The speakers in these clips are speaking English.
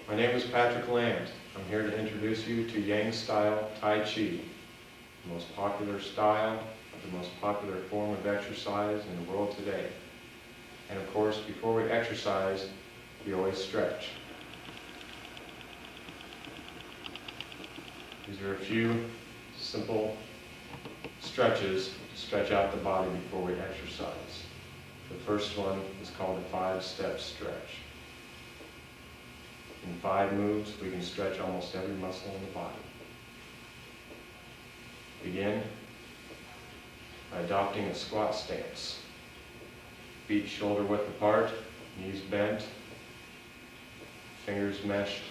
My name is Patrick Lant. I'm here to introduce you to Yang-style Tai Chi, the most popular style, the most popular form of exercise in the world today. And of course, before we exercise, we always stretch. These are a few simple stretches to stretch out the body before we exercise. The first one is called a 5-step stretch. In 5 moves, we can stretch almost every muscle in the body. Begin by adopting a squat stance. Feet shoulder width apart, knees bent, fingers meshed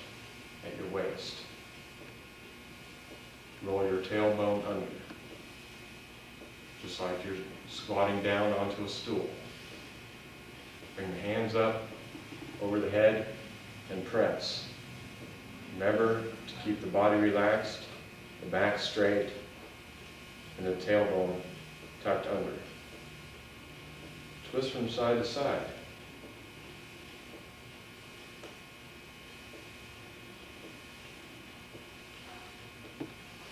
at your waist. Roll your tailbone under, just like you're squatting down onto a stool. Bring the hands up over the head and press. Remember to keep the body relaxed, the back straight, and the tailbone tucked under. Twist from side to side.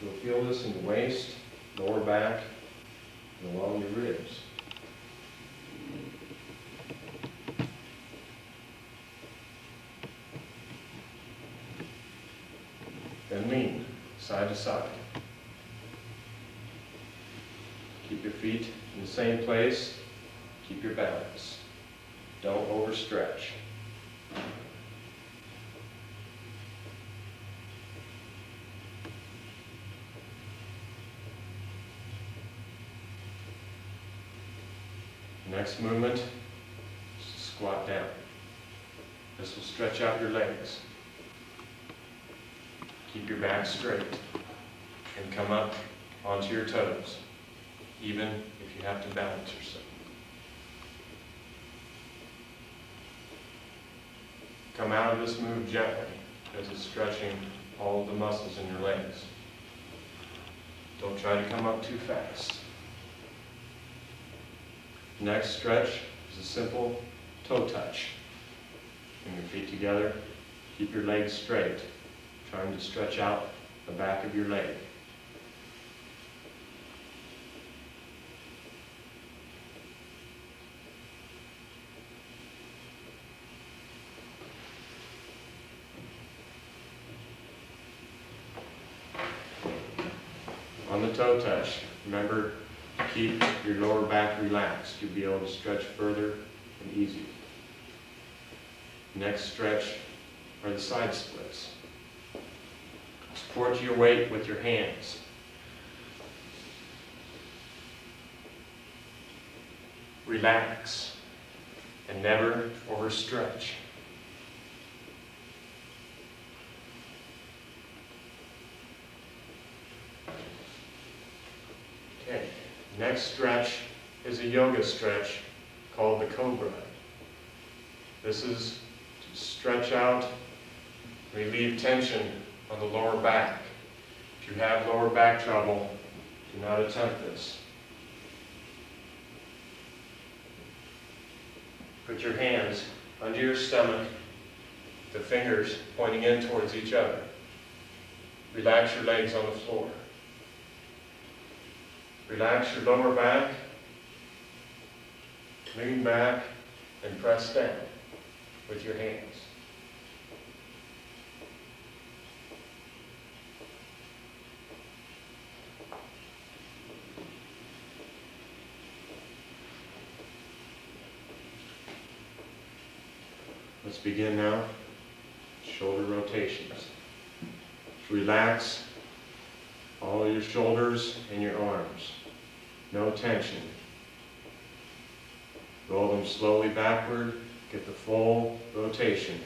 You'll feel this in the waist, lower back, and along your ribs. Then lean side to side. Keep your feet in the same place. Keep your balance. Don't overstretch. Next movement is to squat down. This will stretch out your legs. Keep your back straight and come up onto your toes, even if you have to balance yourself. Come out of this move gently as it's stretching all of the muscles in your legs. Don't try to come up too fast. Next stretch is a simple toe touch. Bring your feet together, keep your legs straight, trying to stretch out the back of your leg. On the toe touch, remember to keep your lower back relaxed. You'll be able to stretch further and easier. Next stretch are the side splits. Support your weight with your hands. Relax and never overstretch. Okay, next stretch is a yoga stretch called the cobra. This is to stretch out, relieve tension on the lower back. If you have lower back trouble, do not attempt this. Put your hands under your stomach, the fingers pointing in towards each other. Relax your legs on the floor. Relax your lower back, lean back, and press down with your hands. Let's begin now. Shoulder rotations. Relax all your shoulders and your arms. No tension. Roll them slowly backward. Get the full rotation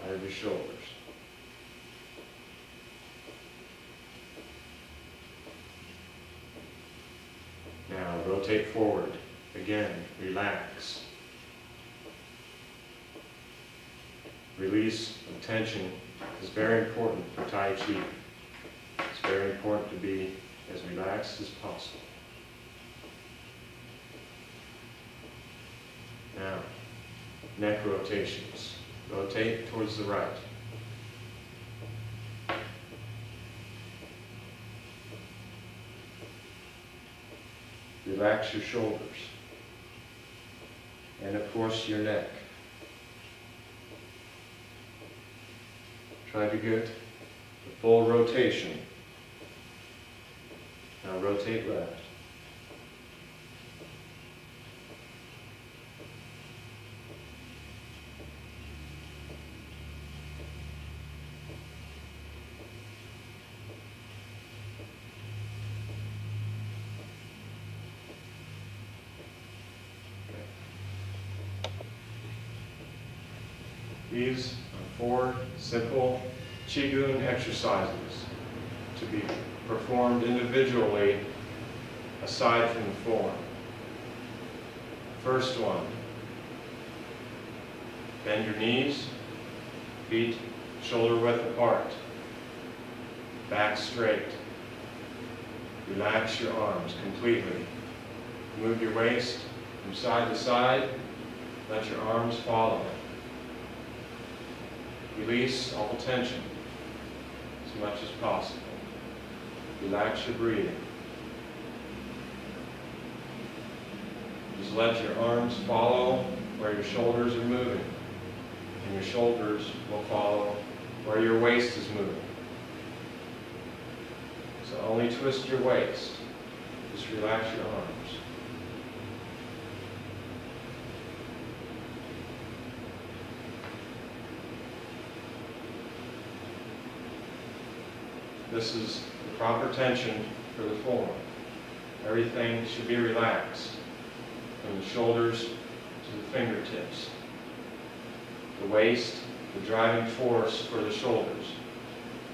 out of your shoulders. Now rotate forward. Again, relax. Release of tension is very important for Tai Chi. It's very important to be as relaxed as possible. Now, neck rotations. Rotate towards the right. relax your shoulders. And of course your neck. Try to get the full rotation. Now rotate left. These are 4 simple Qigong exercises to be performed individually aside from the form. First one, bend your knees, feet shoulder width apart, back straight. Relax your arms completely. Move your waist from side to side, let your arms follow. Release all tension as much as possible. Relax your breathing. Just let your arms follow where your shoulders are moving, and your shoulders will follow where your waist is moving. So only twist your waist. Just relax your arms. This is the proper tension for the form. Everything should be relaxed, from the shoulders to the fingertips. The waist, the driving force for the shoulders,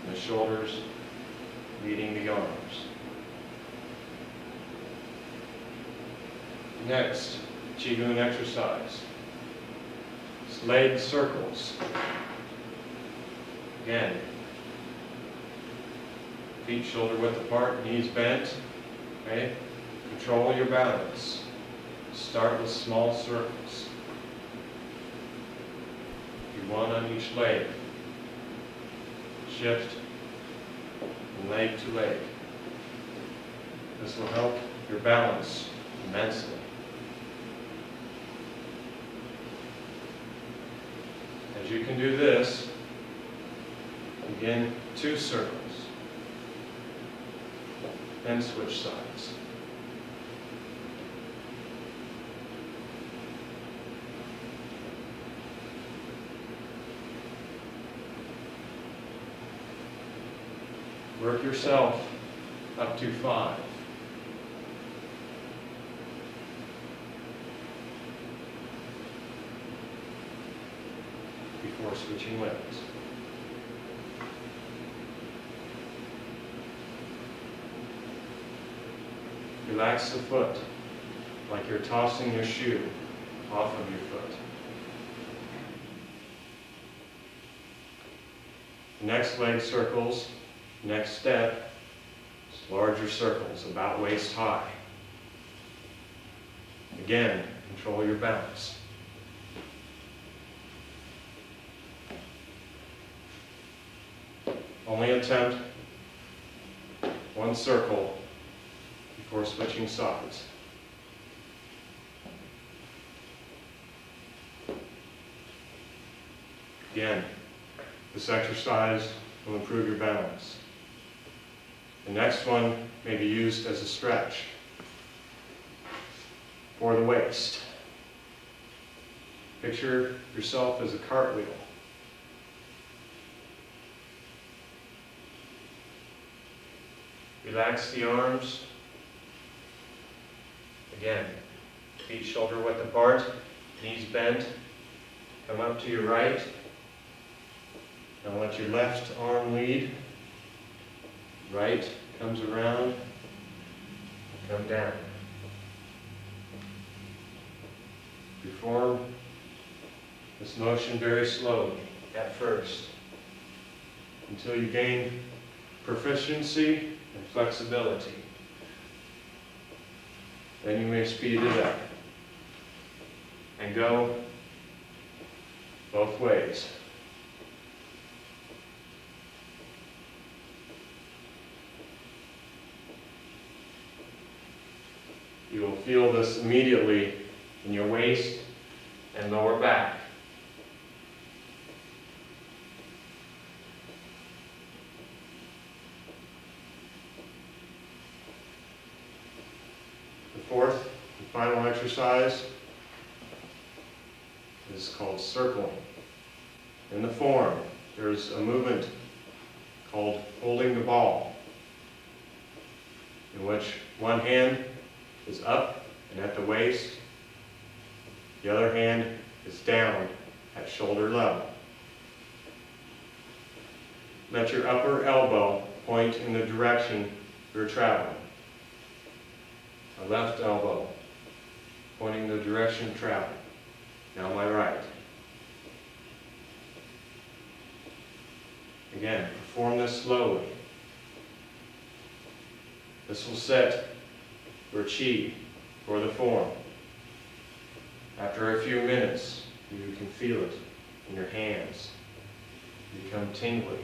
and the shoulders leading the arms. Next, Qigong exercise. It's leg circles. Again, feet shoulder width apart, knees bent. Okay? Control your balance. Start with small circles. Do one on each leg. Shift from leg to leg. This will help your balance immensely. As you can do this, begin 2 circles. Then switch sides. Work yourself up to 5. Before switching legs. Relax the foot like you're tossing your shoe off of your foot. Next leg circles, next step, is larger circles about waist high. Again, control your balance. Only attempt 1 circle before switching sides. Again, this exercise will improve your balance. The next one may be used as a stretch for the waist. Picture yourself as a cartwheel. Relax the arms. Again, feet shoulder width apart, knees bent. Come up to your right. Now let your left arm lead. Right comes around, come down. Perform this motion very slowly at first until you gain proficiency and flexibility. Then you may speed it up and go both ways. You will feel this immediately in your waist and lower back. The fourth and final exercise is called circling. In the form, there's a movement called holding the ball, in which one hand is up and at the waist, the other hand is down at shoulder level. Let your upper elbow point in the direction you're traveling. My left elbow pointing the direction of travel. Now my right. Again, perform this slowly. This will set your chi for the form. After a few minutes, you can feel it in your hands. You become tingly,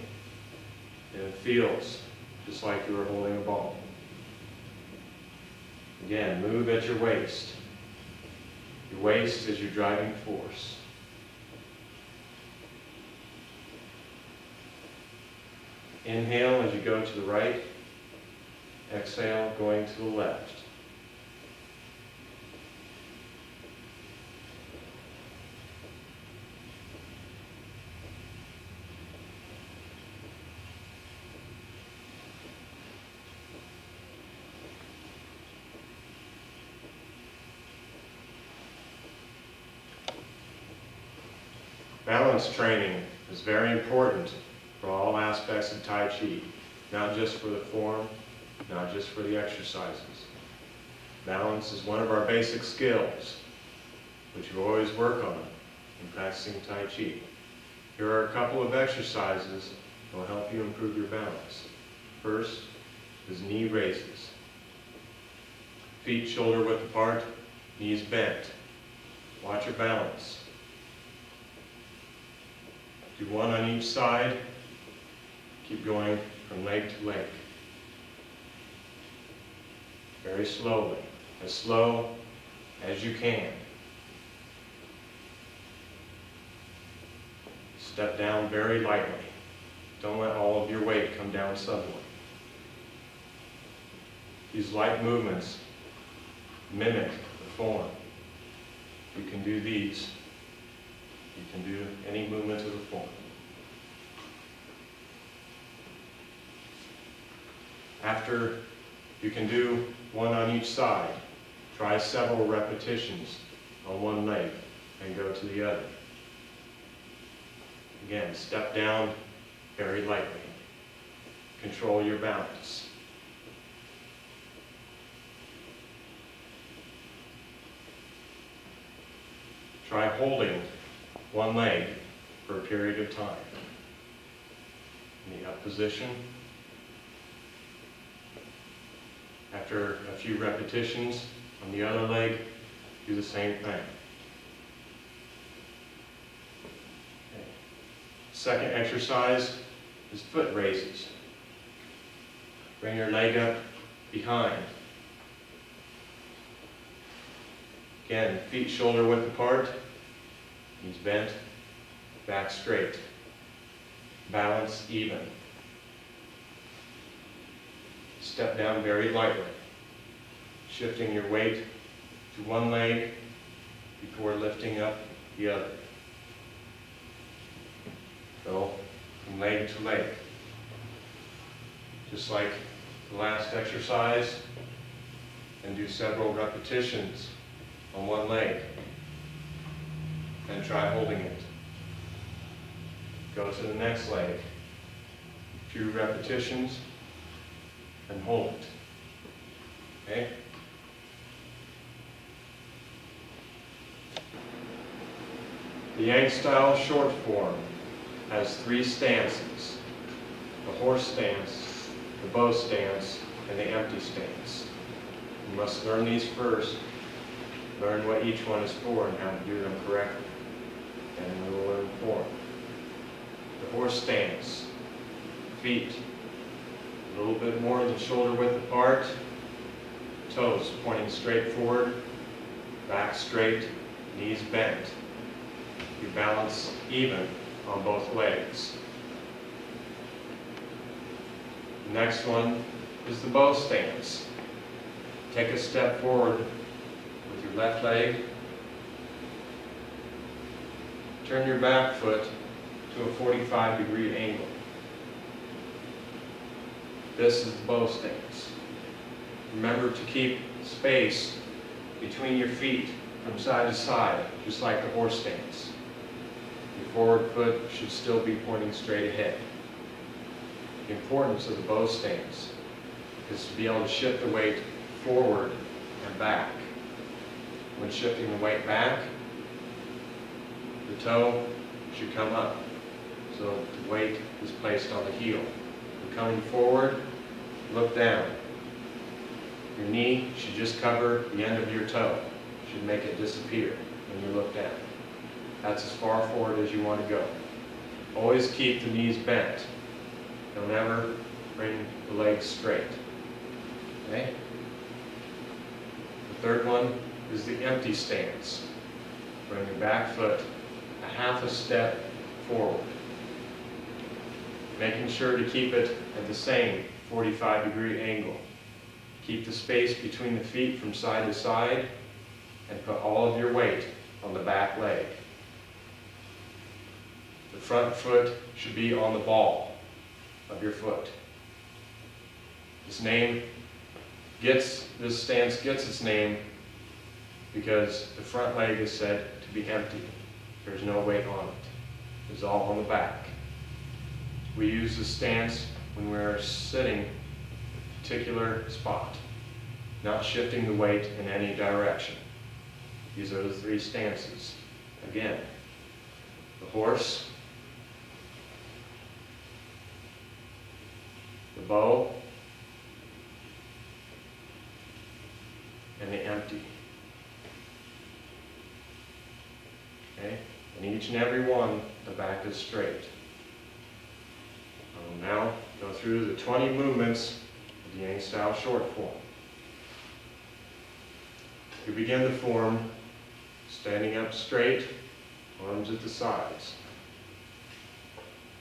and it feels just like you are holding a ball. Again, move at your waist. Your waist is your driving force. Inhale as you go to the right. Exhale, going to the left. Balance training is very important for all aspects of Tai Chi, not just for the form, not just for the exercises. Balance is one of our basic skills, which you always work on in practicing Tai Chi. Here are a couple of exercises that will help you improve your balance. First is knee raises. Feet shoulder width apart, knees bent. Watch your balance. Do one on each side. Keep going from leg to leg. Very slowly, as slow as you can. Step down very lightly. Don't let all of your weight come down suddenly. These light movements mimic the form. You can do these. You can do any movement of the form. After you can do one on each side, try several repetitions on one leg and go to the other. Again, step down very lightly. Control your balance. Try holding one leg for a period of time. In the up position. After a few repetitions on the other leg, do the same thing. Okay. Second exercise is foot raises. Bring your leg up behind. Again, feet shoulder width apart, knees bent, back straight. Balance even. Step down very lightly, shifting your weight to one leg before lifting up the other. Go from leg to leg. Just like the last exercise, and do several repetitions on one leg. Then try holding it. Go to the next leg. A few repetitions and hold it. Okay? The Yang style short form has 3 stances: the horse stance, the bow stance, and the empty stance. You must learn these first, learn what each one is for and how to do them correctly. And we will learn form. The horse stance, feet a little bit more than shoulder width apart, toes pointing straight forward, back straight, knees bent. You balance even on both legs. The next one is the bow stance. Take a step forward with your left leg. Turn your back foot to a 45-degree angle. This is the bow stance. Remember to keep space between your feet from side to side, just like the horse stance. Your forward foot should still be pointing straight ahead. The importance of the bow stance is to be able to shift the weight forward and back. When shifting the weight back, the toe should come up so the weight is placed on the heel. When coming forward, look down. Your knee should just cover the end of your toe. Should make it disappear when you look down. That's as far forward as you want to go. Always keep the knees bent. Don't ever bring the legs straight. Okay? The third one is the empty stance. Bring your back foot a half a step forward. Making sure to keep it at the same 45-degree angle. Keep the space between the feet from side to side and put all of your weight on the back leg. The front foot should be on the ball of your foot. This stance gets its name because the front leg is said to be empty. There's no weight on it. It's all on the back. We use this stance when we're sitting a particular spot, not shifting the weight in any direction. These are the three stances. Again, the horse, the bow, and the empty. Okay? And each and every one, the back is straight. I will now go through the 20 movements of the Yang style short form. You begin the form standing up straight, arms at the sides.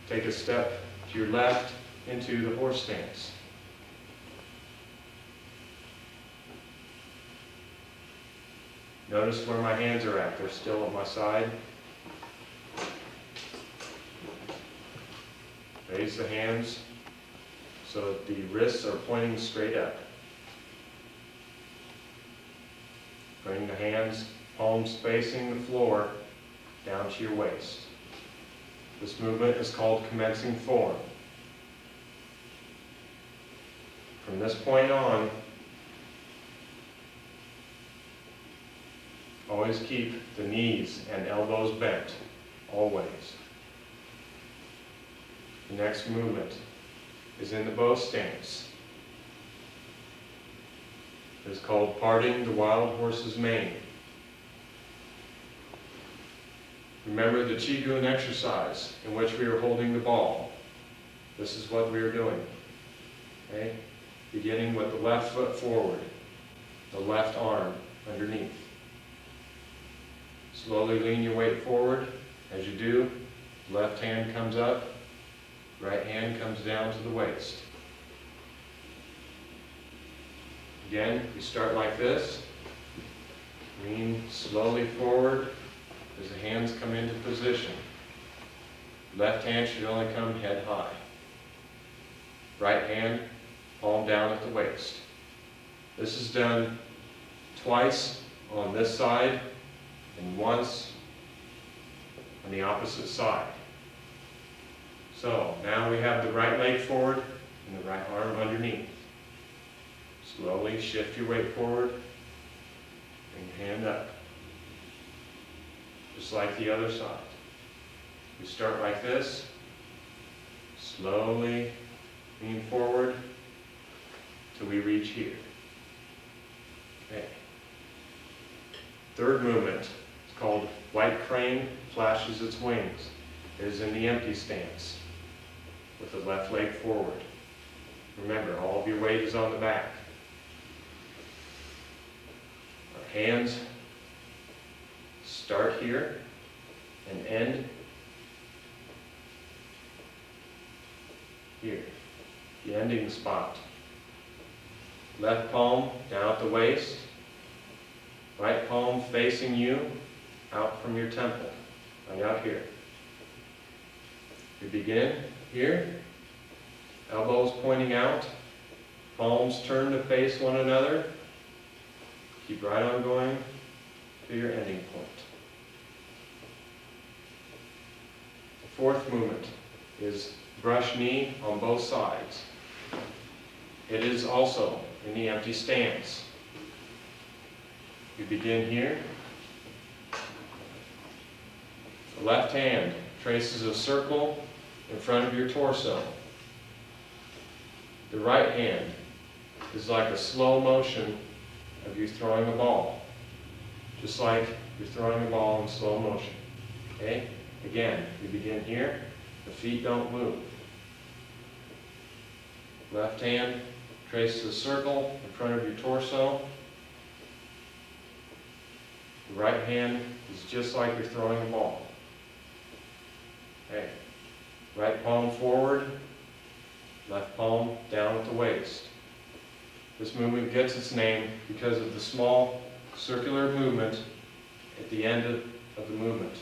Take a step to your left into the horse stance. Notice where my hands are at. They're still at my side. Raise the hands so that the wrists are pointing straight up. Bring the hands, palms facing the floor, down to your waist. This movement is called commencing form. From this point on, always keep the knees and elbows bent, always. The next movement is in the bow stance. It is called parting the wild horse's mane. Remember the Qigong exercise in which we are holding the ball. This is what we are doing. Okay? Beginning with the left foot forward, the left arm underneath. Slowly lean your weight forward. As you do, left hand comes up, right hand comes down to the waist. Again, you start like this. Lean slowly forward as the hands come into position. Left hand should only come head high. Right hand, palm down at the waist. This is done twice on this side and once on the opposite side. So now we have the right leg forward and the right arm underneath. Slowly shift your weight forward, bring your hand up. Just like the other side. We start like this, slowly lean forward till we reach here. Okay. Third movement is called white crane flashes its wings. It is in the empty stance with the left leg forward. Remember, all of your weight is on the back. hands start here and end here, the ending spot. Left palm down at the waist, right palm facing you out from your temple, right out here. We begin here, elbows pointing out, palms turn to face one another. Keep right on going to your ending point. The fourth movement is brush knee on both sides. It is also in the empty stance. You begin here. The left hand traces a circle in front of your torso. The right hand is like a slow motion of you throwing a ball. Just like you're throwing a ball in slow motion. Okay? Again, you begin here. The feet don't move. Left hand traces a circle in front of your torso. The right hand is just like you're throwing a ball. Okay. Right palm forward, left palm down at the waist. This movement gets its name because of the small circular movement at the end of the movement,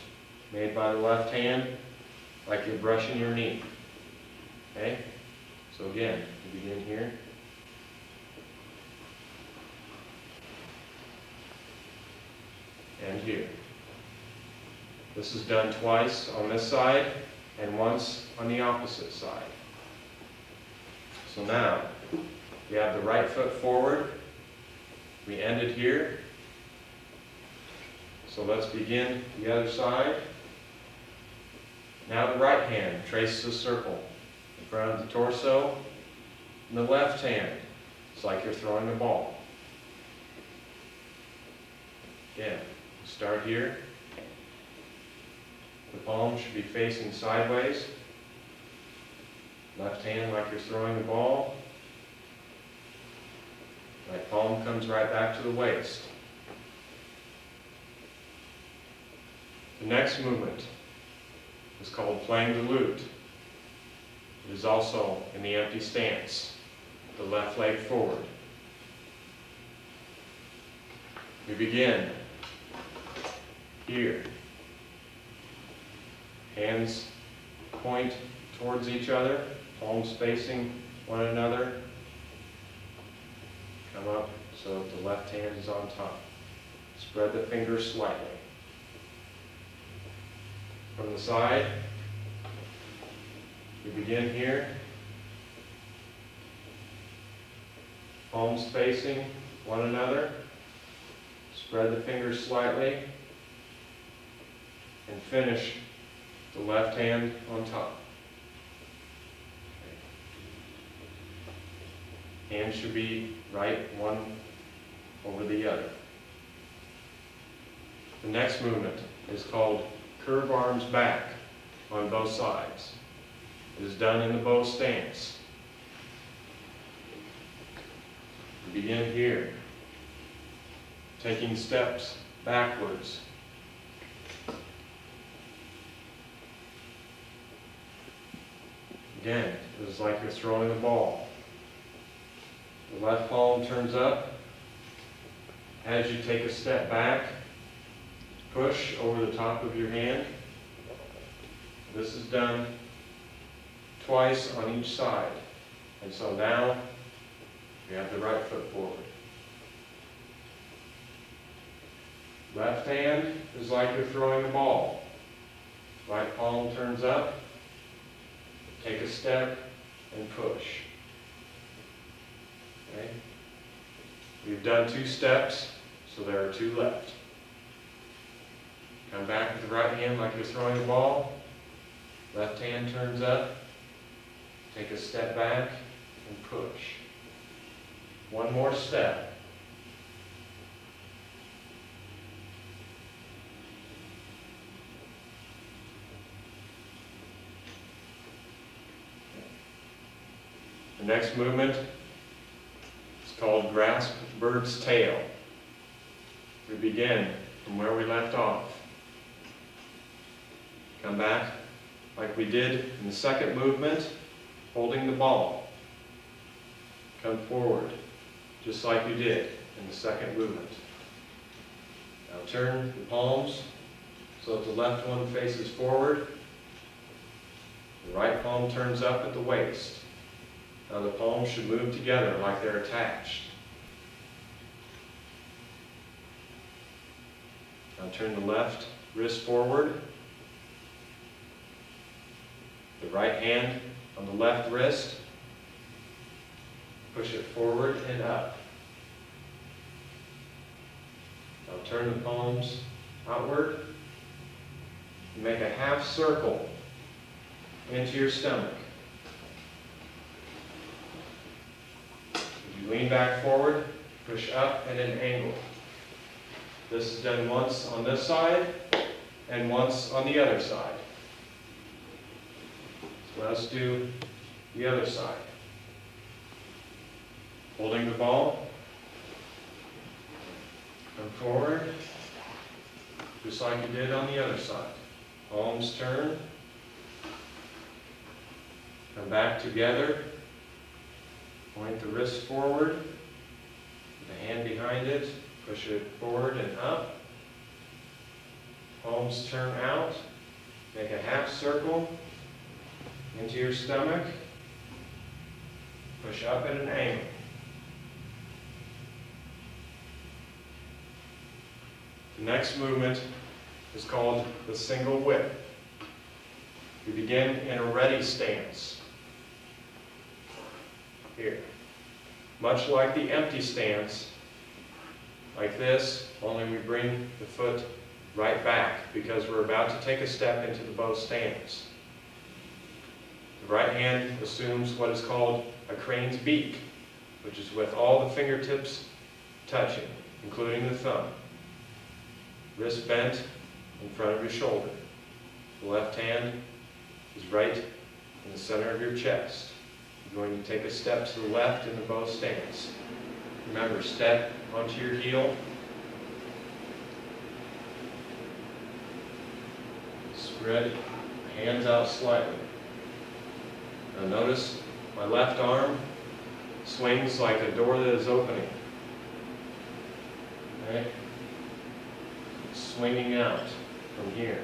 made by the left hand, like you're brushing your knee. Okay? So again, you begin here. And here. This is done twice on this side and once on the opposite side. So now, we have the right foot forward. We ended here. So let's begin the other side. Now the right hand traces a circle in front of the torso. And the left hand, it's like you're throwing a ball. Again, start here. The palm should be facing sideways. Left hand like you're throwing the ball. Right palm comes right back to the waist. The next movement is called playing the lute. It is also in the empty stance, the left leg forward. We begin here. Hands point towards each other, palms facing one another. Come up so that the left hand is on top. Spread the fingers slightly. From the side, we begin here. Palms facing one another. Spread the fingers slightly. And finish the left hand on top. Hands should be right one over the other. The next movement is called curve arms back on both sides. It is done in the bow stance. We begin here, taking steps backwards. Again, it is like you're throwing a ball. The left palm turns up. As you take a step back, push over the top of your hand. This is done twice on each side. And so now, you have the right foot forward. Left hand is like you're throwing a ball. Right palm turns up. Take a step and push. Okay? We've done 2 steps, so there are 2 left. Come back with the right hand like you're throwing a ball. Left hand turns up. Take a step back and push. One more step. The next movement is called grasp bird's tail. we begin from where we left off. Come back like we did in the second movement, holding the ball. Come forward, just like you did in the second movement. Now turn the palms so that the left one faces forward. The right palm turns up at the waist. Now the palms should move together like they're attached. Now turn the left wrist forward. The right hand on the left wrist. Push it forward and up. Now turn the palms outward. And make a half circle into your stomach. If you lean back forward, push up at an angle. This is done once on this side and once on the other side. So let's do the other side. Holding the ball, come forward, just like you did on the other side. Palms turn, come back together, point the wrist forward, the hand behind it, push it forward and up. Palms turn out, make a half circle into your stomach, push up at an angle. The next movement is called the single whip. We begin in a ready stance. Here. Much like the empty stance, like this, only we bring the foot right back because we're about to take a step into the bow stance. The right hand assumes what is called a crane's beak, which is with all the fingertips touching, including the thumb. Wrist bent in front of your shoulder. The left hand is right in the center of your chest. You're going to take a step to the left in the bow stance. Remember, step onto your heel. Spread hands out slightly. Now notice my left arm swings like a door that is opening. Okay? Swinging out from here.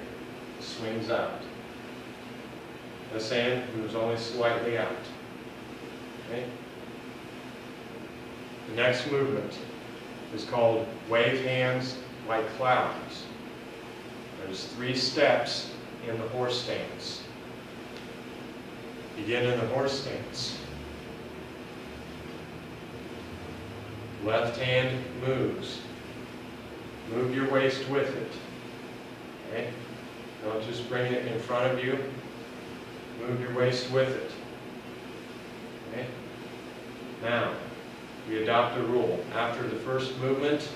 Swings out. This hand moves only slightly out. Okay? The next movement is called wave hands like clouds. There's 3 steps in the horse stance. Begin in the horse stance. Left hand moves. Move your waist with it. Okay? Don't just bring it in front of you. Move your waist with it. Okay? Now, we adopt a rule. After the first movement,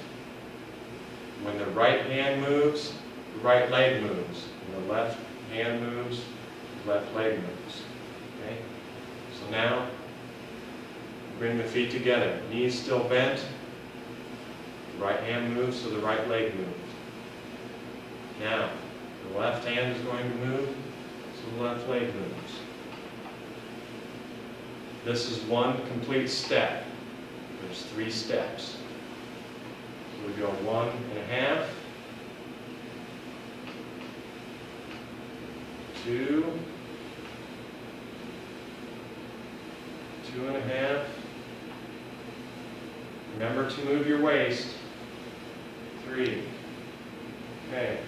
when the right hand moves, the right leg moves. When the left hand moves, the left leg moves. Okay? So now, bring the feet together. Knees still bent. The right hand moves, so the right leg moves. Now, the left hand is going to move, so the left leg moves. This is one complete step. There's 3 steps. So we go 1.5, 2, 2.5. Remember to move your waist. 3. Okay.